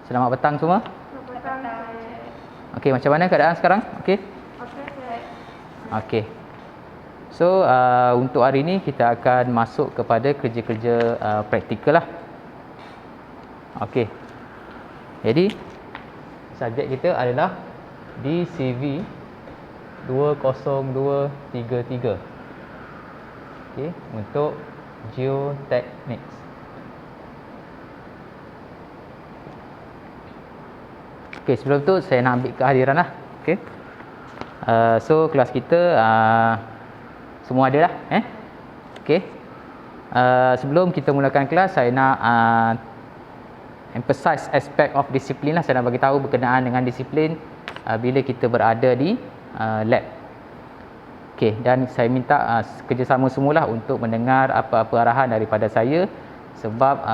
Selamat petang semua. Okey, macam mana keadaan sekarang? Okey. Okey. So, untuk hari ini kita akan masuk kepada kerja-kerja praktikal lah. Okey. Jadi, subjek kita adalah DCV 20233. Okey, untuk geotechnics. Okey, sebelum tu saya nak ambil kehadiran lah. Okey. So kelas kita semua ada lah, Okey. Sebelum kita mulakan kelas, saya nak emphasize aspect of disiplin lah. Saya nak bagi tahu berkenaan dengan disiplin bila kita berada di lab. Okey, dan saya minta kerjasama semualah untuk mendengar apa-apa arahan daripada saya, sebab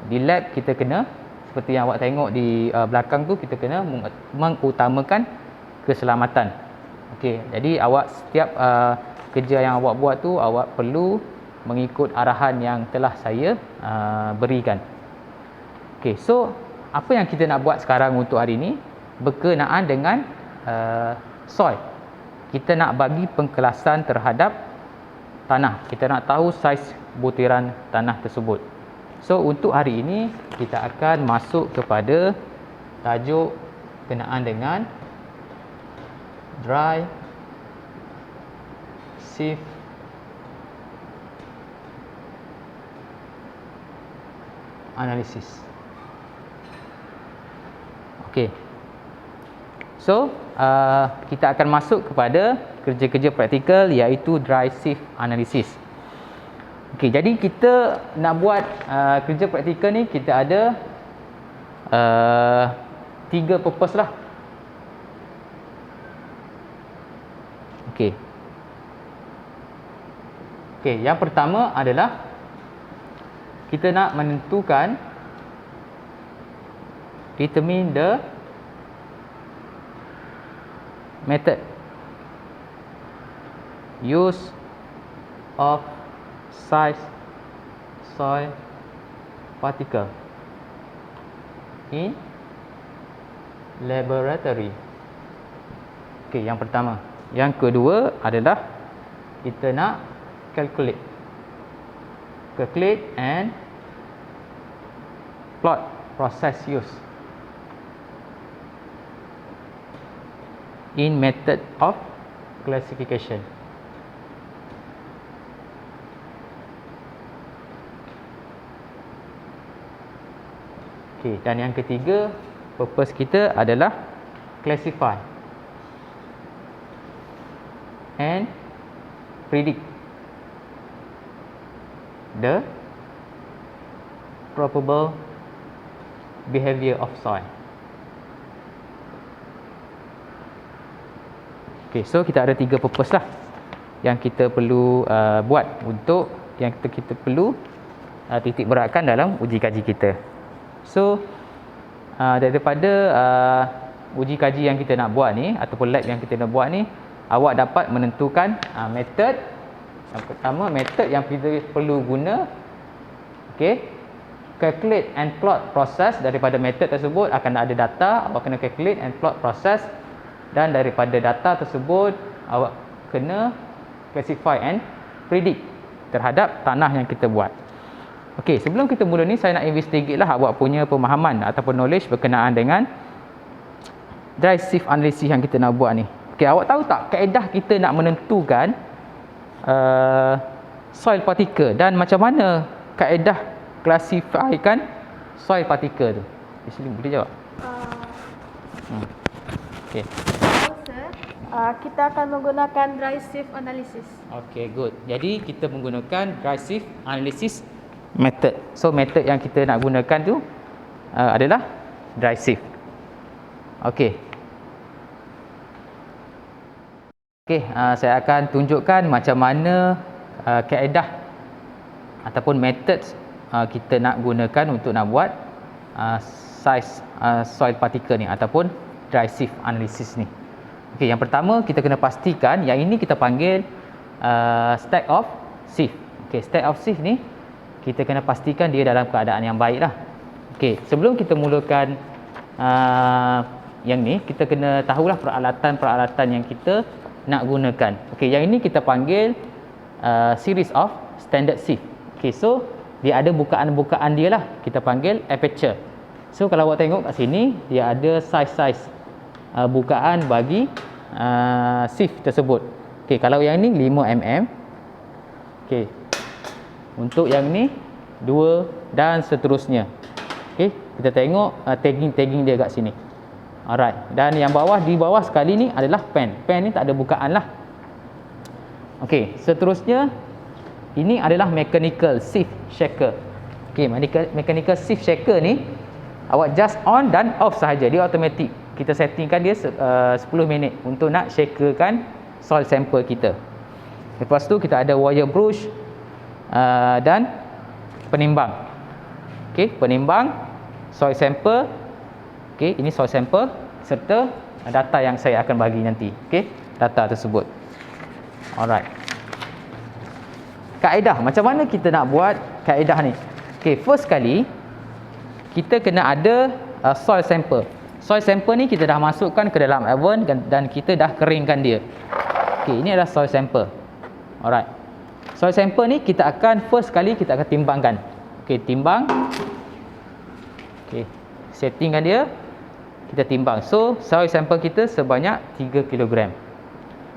di lab kita kena, seperti yang awak tengok di belakang tu, kita kena mengutamakan keselamatan. Okey, jadi awak setiap kerja yang awak buat tu, awak perlu mengikut arahan yang telah saya berikan. Okey, so apa yang kita nak buat sekarang untuk hari ini berkenaan dengan soil. Kita nak bagi pengkelasan terhadap tanah. Kita nak tahu saiz butiran tanah tersebut. So untuk hari ini kita akan masuk kepada tajuk berkenaan dengan dry sieve analysis. Okey. So, kita akan masuk kepada kerja-kerja praktikal, iaitu dry sieve analysis. Okey, jadi kita nak buat kerja praktikal ni, kita ada 3 purpose lah. Okey. Okey, yang pertama adalah kita nak menentukan, determine the method use of size soil particle in laboratory. Okey, yang pertama. Yang kedua adalah kita nak calculate and plot process use in method of classification. Okey, dan yang ketiga, purpose kita adalah classify and predict the probable behavior of soil. Okay, so kita ada 3 purpose lah yang kita perlu buat untuk yang kita perlu titik beratkan dalam uji kaji kita. So daripada uji kaji yang kita nak buat ni, ataupun lab yang kita nak buat ni, awak dapat menentukan method. Yang pertama, method yang kita perlu guna. Okey, calculate and plot process. Daripada method tersebut akan ada data, awak kena calculate and plot process, dan daripada data tersebut awak kena classify and predict terhadap tanah yang kita buat. Okey, sebelum kita mula ni, saya nak investigate lah awak punya pemahaman ataupun knowledge berkenaan dengan dry sieve analysis yang kita nak buat ni. Okey, awak tahu tak kaedah kita nak menentukan soil particle, dan macam mana kaedah classifykan soil particle tu? Isli, boleh jawab? Okey. Kita akan menggunakan dry sieve analysis. Okay, good. Jadi kita menggunakan dry sieve analysis method. So method yang kita nak gunakan tu adalah dry sieve. Okay. Okay, saya akan tunjukkan macam mana kaedah ataupun methods kita nak gunakan untuk nak buat size soil particle ni ataupun dry sieve analysis ni. Okey, yang pertama kita kena pastikan yang ini kita panggil stack of sieve. Okey, stack of sieve ni kita kena pastikan dia dalam keadaan yang baik lah. Okey, sebelum kita mulakan yang ni kita kena tahulah peralatan-peralatan yang kita nak gunakan. Okey, yang ini kita panggil series of standard sieve. Okey, so dia ada bukaan-bukaan dia lah, kita panggil aperture. So kalau awak tengok kat sini, dia ada saiz-saiz bukaan bagi sieve tersebut. Okey, kalau yang ni 5 mm. Okey. Untuk yang ni 2 dan seterusnya. Okey, kita tengok tagging dia kat sini. Alright. Dan yang di bawah sekali ni adalah pen. Pen ni tak ada bukaan lah. Okey, seterusnya ini adalah mechanical sieve shaker. Okey, mechanical sieve shaker ni awak just on dan off sahaja, dia automatic. Kita settingkan dia 10 minit untuk nak shakerkan soil sample kita. Lepas tu kita ada wire brush dan penimbang. Okey, penimbang, soil sample. Okey, ini soil sample serta data yang saya akan bagi nanti. Okey, data tersebut. Alright. Kaedah, macam mana kita nak buat kaedah ni? Okey, first kali kita kena ada soil sample. Soil sample ni kita dah masukkan ke dalam oven dan kita dah keringkan dia. Okey, ini adalah soil sample. Alright. Soil sample ni kita akan timbangkan. Okey, timbang. Okey, settingkan dia. Kita timbang. So, soil sample kita sebanyak 3 kg.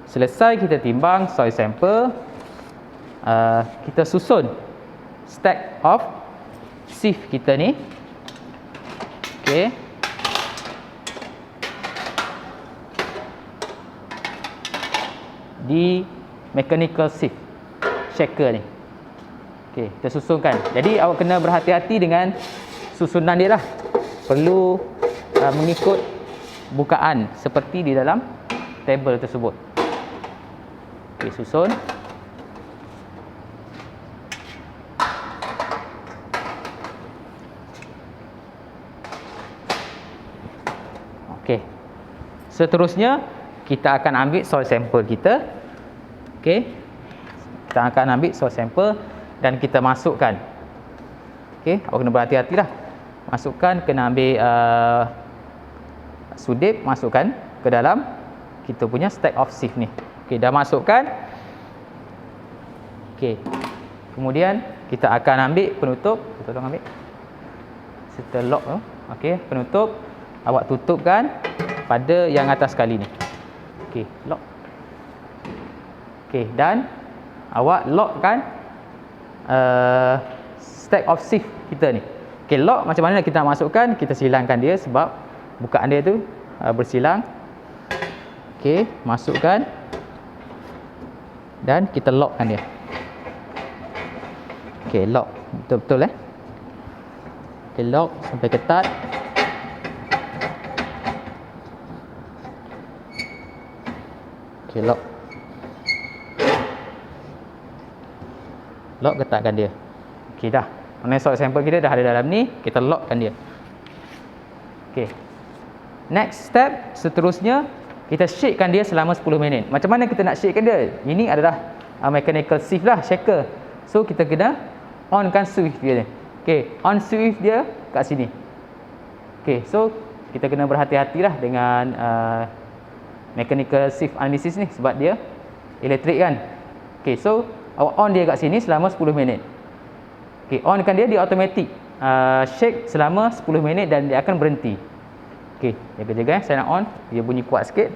Selesai kita timbang soil sample, kita susun stack of sieve kita ni. Okey. Di mechanical sieve shaker ni. Okey, kita susunkan. Jadi awak kena berhati-hati dengan susunan dia lah. Perlu mengikut bukaan seperti di dalam table tersebut. Okey, susun. Okey. Seterusnya kita akan ambil soil sample kita. Okey. Kita akan ambil soil sample dan kita masukkan. Okey, awak kena berhati-hatilah. Masukkan, kena ambil sudip, masukkan ke dalam kita punya stack of sieve ni. Okey, dah masukkan. Okey. Kemudian kita akan ambil penutup. Tolong ambil. Serta lock tu. Okey, penutup awak tutupkan pada yang atas sekali ni. Okey, lock. Okey, dan awak lockkan stack of sieve kita ni. Okey, lock macam mana kita masukkan? Kita silangkan dia sebab bukaan dia tu bersilang. Okey, masukkan dan kita lockkan dia. Okey, lock betul-betul Okey, lock sampai ketat. Okey, lock. Lock, ketatkan dia. Okey, dah. Mana soil sample kita dah ada dalam ni, kita lockkan dia. Okey. Next step seterusnya, kita shakekan dia selama 10 minit. Macam mana kita nak shakekan dia? Ini adalah mechanical sieve lah, shaker. So kita kena onkan switch dia ni. Okey, on switch dia kat sini. Okey, so kita kena berhati-hatilah dengan mechanical sieve analysis ni sebab dia elektrik kan. Okey, so awak on dia kat sini selama 10 minit. Okey, onkan dia, dia automatic shake selama 10 minit dan dia akan berhenti. Okey, jaga-jaga saya nak on, dia bunyi kuat sikit.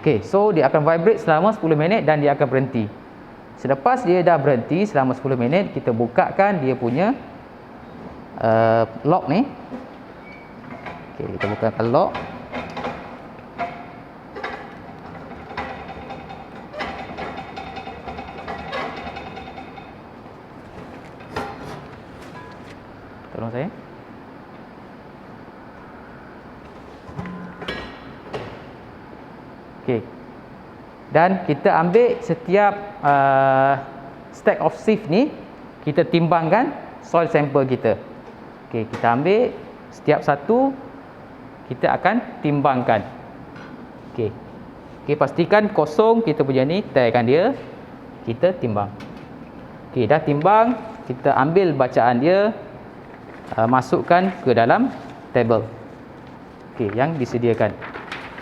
Okey, so dia akan vibrate selama 10 minit dan dia akan berhenti. Selepas dia dah berhenti selama 10 minit, kita bukakan dia punya lock ni. Okey, kita bukakan lock. Tolong saya. Okey. Dan kita ambil setiap stack of sieve ni, kita timbangkan soil sample kita. Okey, kita ambil setiap satu kita akan timbangkan. Okey. Okey, pastikan kosong kita punya ni, tearkan dia. Kita timbang. Okey, dah timbang, kita ambil bacaan dia, masukkan ke dalam table. Okey, yang disediakan.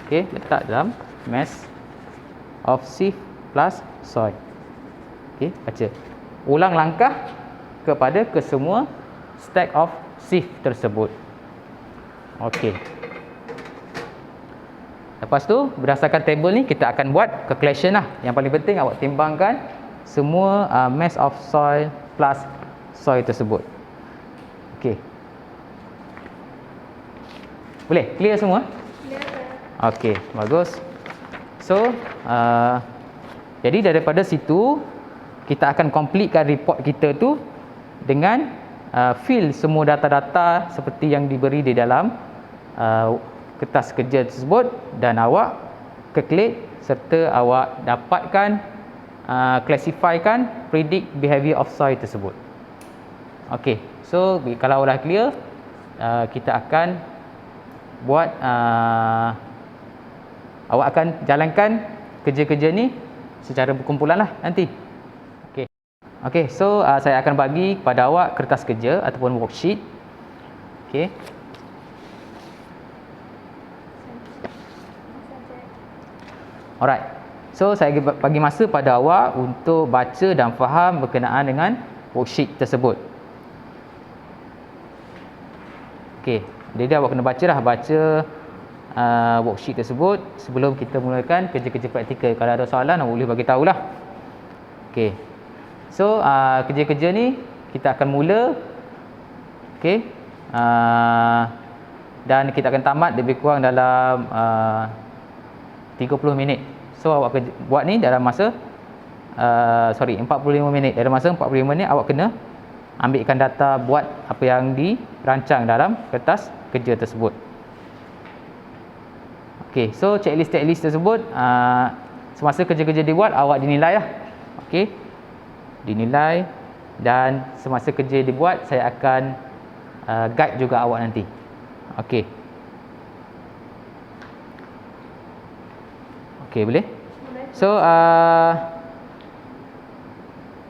Okey, letak dalam mass of sieve plus soil. Okey, baca. Ulang langkah kepada kesemua stack of sieve tersebut. Okey. Lepas tu, berdasarkan table ni, kita akan buat calculation lah. Yang paling penting, awak timbangkan semua mass of soil plus soil tersebut. Okey. Boleh? Clear semua? Clear. Okey, bagus. So, jadi daripada situ, kita akan completekan report kita tu dengan fill semua data-data seperti yang diberi di dalam kertas kerja tersebut, dan awak calculate serta awak dapatkan, classifykan, predict behavior of soil tersebut. Okey, so kalau dah clear, kita akan buat, awak akan jalankan kerja-kerja ni secara berkumpulan lah nanti. Okey. Okey, so saya akan bagi kepada awak kertas kerja ataupun worksheet. Okey. Alright. So saya bagi masa pada awak untuk baca dan faham berkenaan dengan worksheet tersebut. Okey, jadi awak kena baca worksheet tersebut sebelum kita mulakan kerja-kerja praktikal. Kalau ada soalan, awak boleh bagi tahulah. Okey. So kerja-kerja ni kita akan mula. Okey. Dan kita akan tamat lebih kurang dalam 30 minit. So awak buat ni dalam masa 45 minit. Dalam masa 45 minit awak kena ambilkan data, buat apa yang dirancang dalam kertas kerja tersebut. Okey, so checklist tersebut, semasa kerja-kerja dibuat, awak dinilai lah. Okey, dinilai, dan semasa kerja dibuat, saya akan guide juga awak nanti. Okey. Okey, boleh? So,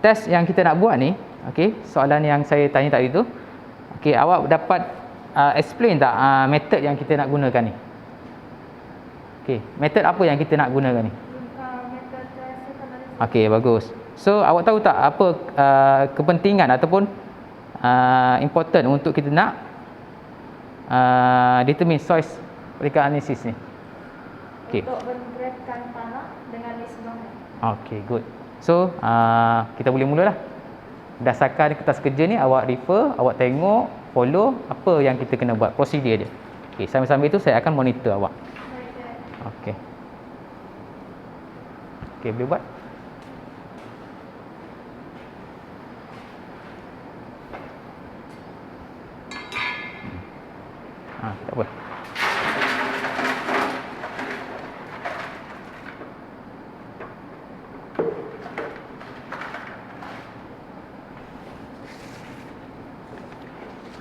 test yang kita nak buat ni, okey, soalan yang saya tanya tadi tu, okey, awak dapat explain tak method yang kita nak gunakan ni? Okey, method apa yang kita nak gunakan ni? Method safe analysis. Okey, bagus. So, awak tahu tak apa kepentingan ataupun important untuk kita nak determine source vertical analysis ni? Okey. Untuk menggerakkan tanah dengan list bahan. Okey, good. So, kita boleh mulalah. Berdasarkan kertas kerja ni, awak refer, awak tengok, follow apa yang kita kena buat, prosedur dia. Okey, sambil-sambil itu saya akan monitor awak. Okey. Okey, boleh buat? Tak apa.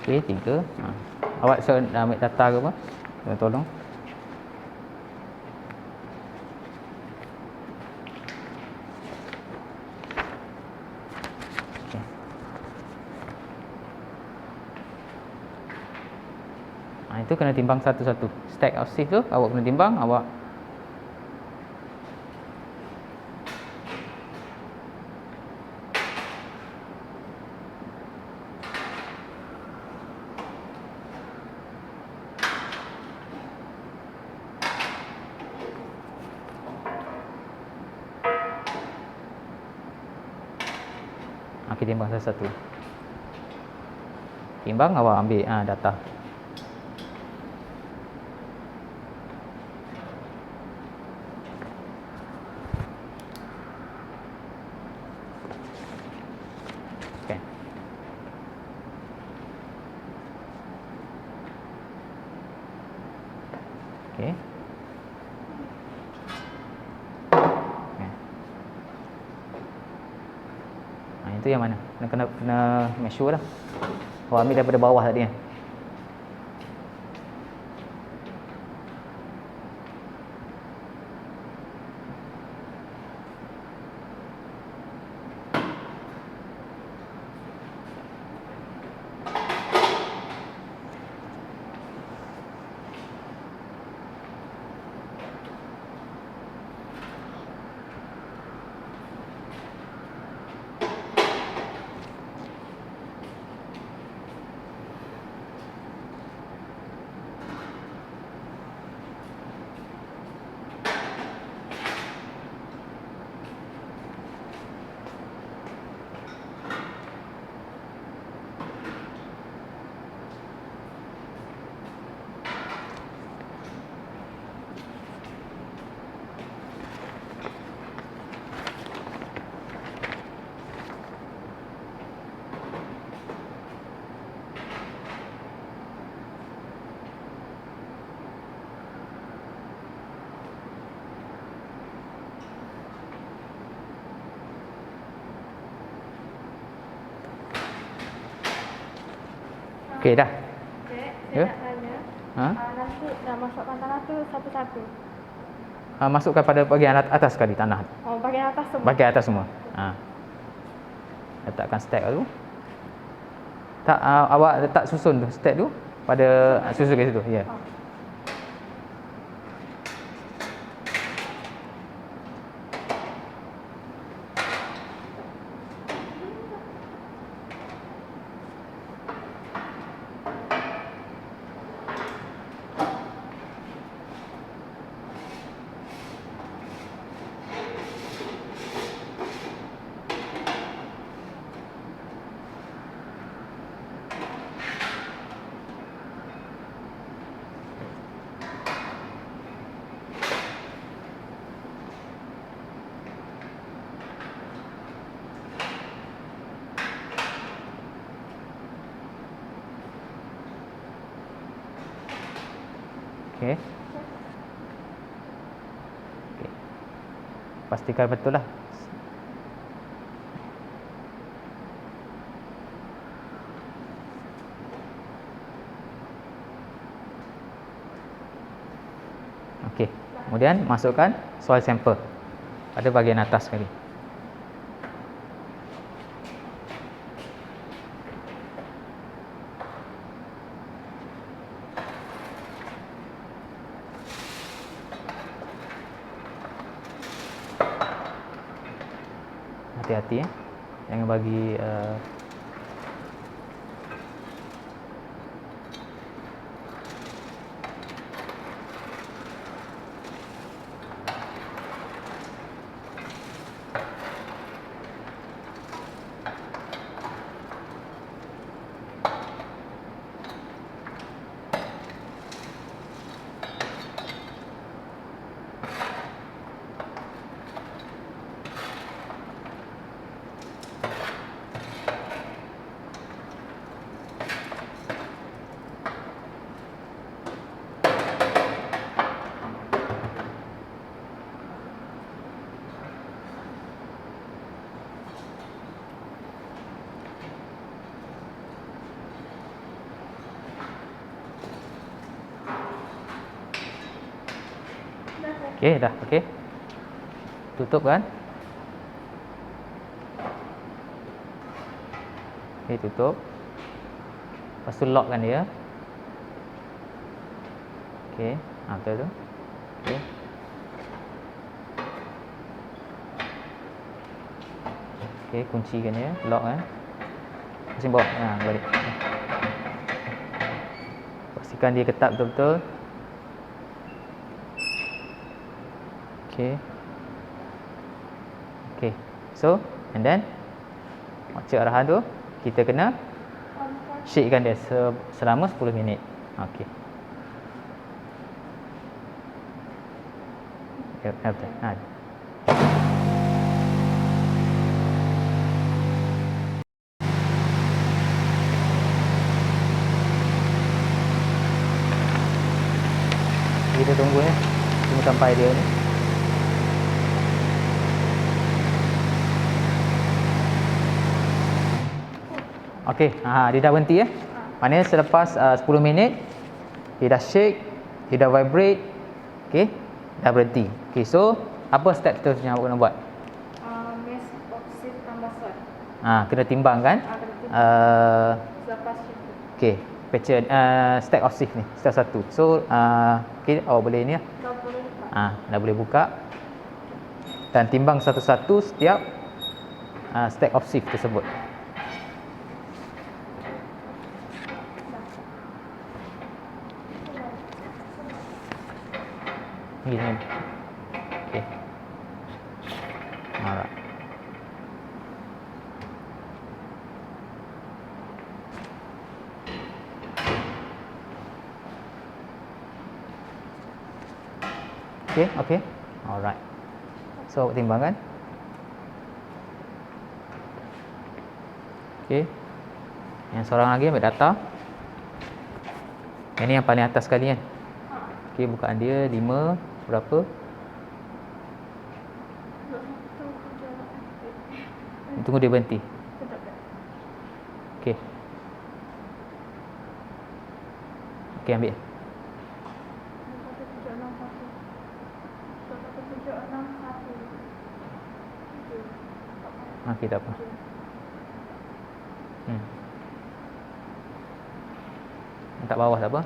Okey, 3. Awak ambil data ke apa? Tolong. Itu kena timbang satu-satu. Stack of sieve tu awak kena timbang, awak timbang satu-satu. Timbang, awak ambil data. Okey. Okey. Itu yang mana? Kena make sure lah. Awak ambil daripada bawah tadi kan. Okey dah. Cik, Ya. saya nak tanya. Ha? Nanti nak masukkan tanah tu satu-satu. Masukkan pada bahagian atas sekali tanah. Oh, bagian atas semua. Bahagian atas semua. Letakkan stack tu. Tak, awak letak susun tu stack tu pada susun kat situ. Ya. Oh. Okey. Okey. Pastikan betul lah. Okey. Kemudian masukkan soil sample pada bahagian atas sekali. Hati-hati jangan bagi okey dah. Okey. Tutup kan? Okey, tutup. Lepas tu lock kan dia. Okey, betul tu. Okey. Okey, kuncikan dia, lock kan. Pusing bawah. Balik. Pastikan dia ketat betul-betul. Okay. Okay. So, and then macam arahan tu, kita kena shakekan dia selama 10 minit. Okay. Betul. Kita tunggu ya. Tunggu sampai dia ni. Okey, dia dah berhenti ya. Maknanya selepas 10 minit dia dah shake, dia dah vibrate. Okey, dah berhenti. Okey, so apa step seterusnya awak nak buat? Mesh oxide tambah soil. Kena timbang kan? Kena timbang. Lepas itu. Okey, pattern stack of shift ni, step 1. So, okey, awak boleh ni lah. Dah boleh buka. Dah boleh buka. Dan timbang satu-satu setiap stack of shift tersebut. Gini. Okey. Alright. Okey, okey. Alright. So, awak timbangkan. Okey. Yang seorang lagi ambil data. Yang ni yang paling atas sekali kan. Okey, bukaan dia 5 berapa? Tunggu dia berhenti. Okey. Okey, ambil. 1761. Okey, tak apa. Letak bawah tak apa.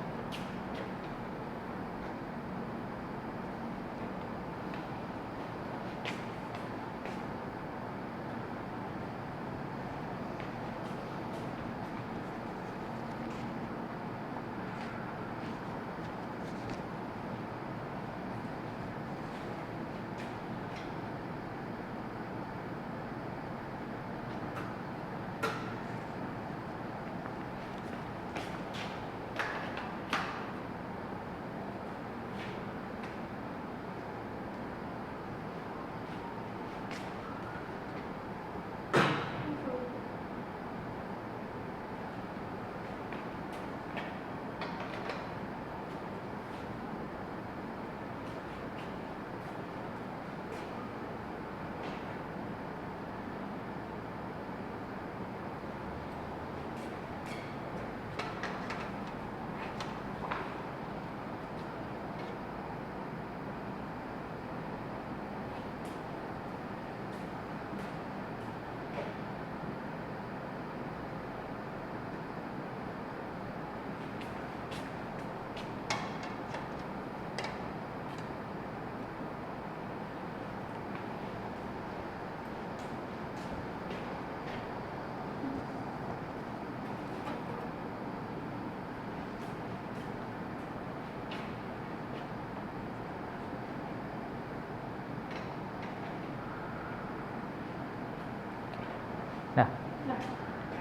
Dah.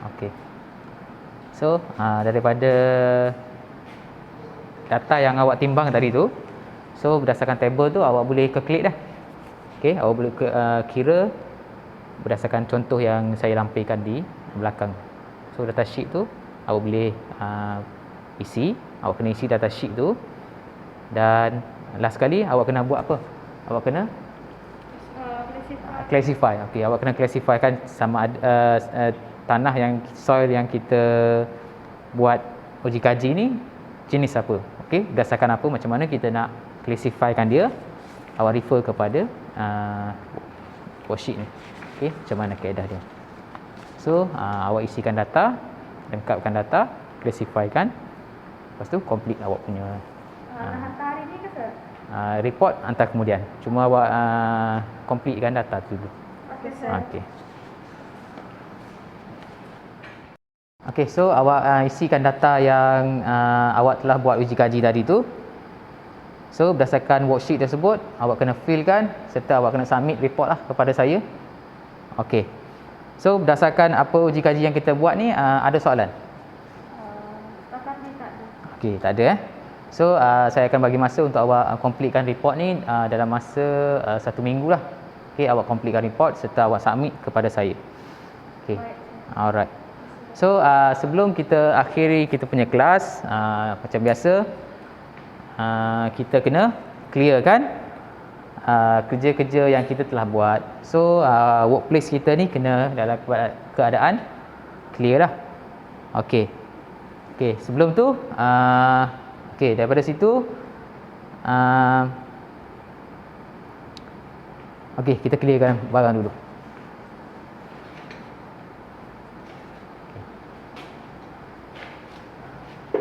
Okey. So, daripada data yang awak timbang tadi tu, so berdasarkan table tu awak boleh calculate dah. Okey, awak boleh kira berdasarkan contoh yang saya lampaikan di belakang. So data sheet tu awak boleh isi, awak kena isi data sheet tu. Dan last sekali awak kena buat apa? Awak kena classify. Okey, awak kena classifykan sama ada tanah yang soil yang kita buat uji kaji ni jenis apa. Okey, berdasarkan apa, macam mana kita nak classifykan dia, awak refer kepada worksheet ni. Okey, macam mana kaedah dia. So awak isikan data, lengkapkan data, classifykan, lepas tu complete awak punya Hantar hari ni ke sir? report, hantar kemudian. Cuma awak completekan data tu dulu. Okey sir. Okey. Okey, so awak isikan data yang awak telah buat uji kaji tadi tu. So berdasarkan worksheet tersebut, awak kena fillkan serta awak kena submit report lah kepada saya. Okey. So berdasarkan apa uji kaji yang kita buat ni, ada soalan? Setakat ni tak ada. Okey, tak ada So saya akan bagi masa untuk awak completekan report ni dalam masa 1 minggu lah. Okey, awak completekan report serta awak submit kepada saya. Okey. Alright. So sebelum kita akhiri kita punya kelas, macam biasa kita kena clearkan kerja-kerja yang kita telah buat. So workplace kita ni kena dalam keadaan clear lah. Okey. Okey, sebelum tu okey, daripada situ okey, kita clearkan barang dulu.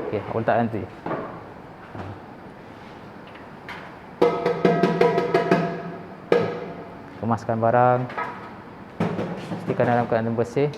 Okey, awak letak nanti. Kemaskan barang. Pastikan dalam keadaan bersih.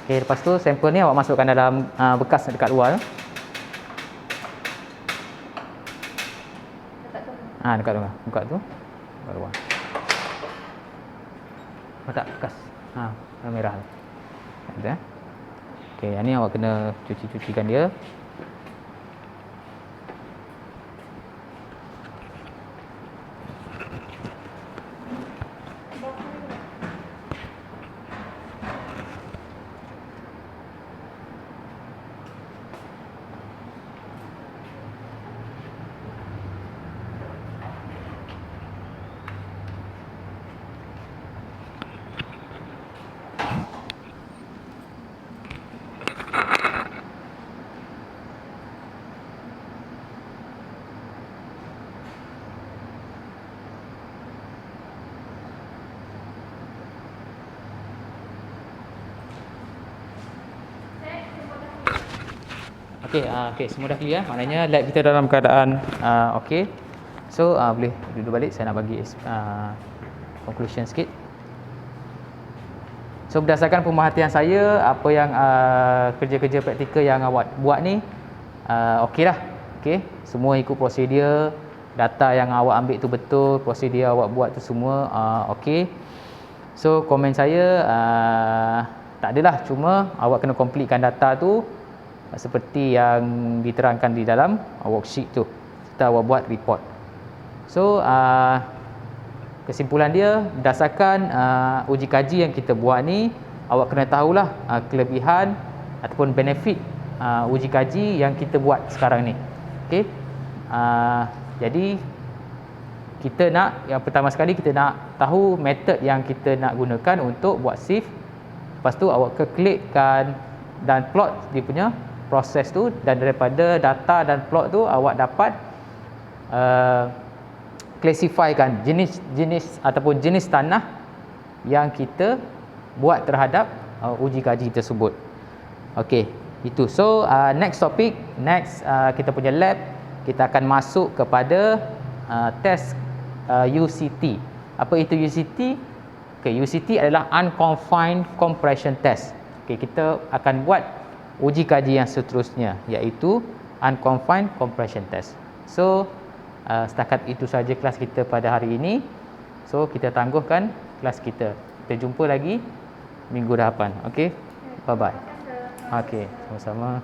Okey, lepas tu sampel ni awak masukkan dalam bekas dekat luar. Dekat luar. Buka tu. Dekat luar. Letak bekas. Warna merah. Ada. Okey, yang ni awak kena cucikan dia. Okey, semua dah clear. Maknanya lab kita dalam keadaan okey. So boleh duduk balik, saya nak bagi conclusion sikit. So berdasarkan pemerhatian saya, apa yang kerja-kerja praktikal yang awak buat ni okey lah. Okey, semua ikut prosedur, data yang awak ambil tu betul, prosedur awak buat tu semua okey. So komen saya tak adalah, cuma awak kena completekan data tu seperti yang diterangkan di dalam worksheet tu serta awak buat report. So kesimpulan dia, berdasarkan uji kaji yang kita buat ni, awak kena tahulah kelebihan ataupun benefit uji kaji yang kita buat sekarang ni. Okey, jadi kita nak, yang pertama sekali kita nak tahu method yang kita nak gunakan untuk buat shift. Lepas tu awak klikkan dan plot dia punya proses tu, dan daripada data dan plot tu awak dapat classifykan jenis ataupun jenis tanah yang kita buat terhadap uji kaji tersebut. Okey, itu. So next topic, kita punya lab, kita akan masuk kepada test UCT. Apa itu UCT? Okay, UCT adalah Unconfined Compression Test. Okay, kita akan buat uji kaji yang seterusnya, iaitu Unconfined Compression Test. So setakat itu saja kelas kita pada hari ini. So kita tangguhkan kelas kita. Kita jumpa lagi minggu depan. Okay, bye bye. Okay, sama-sama.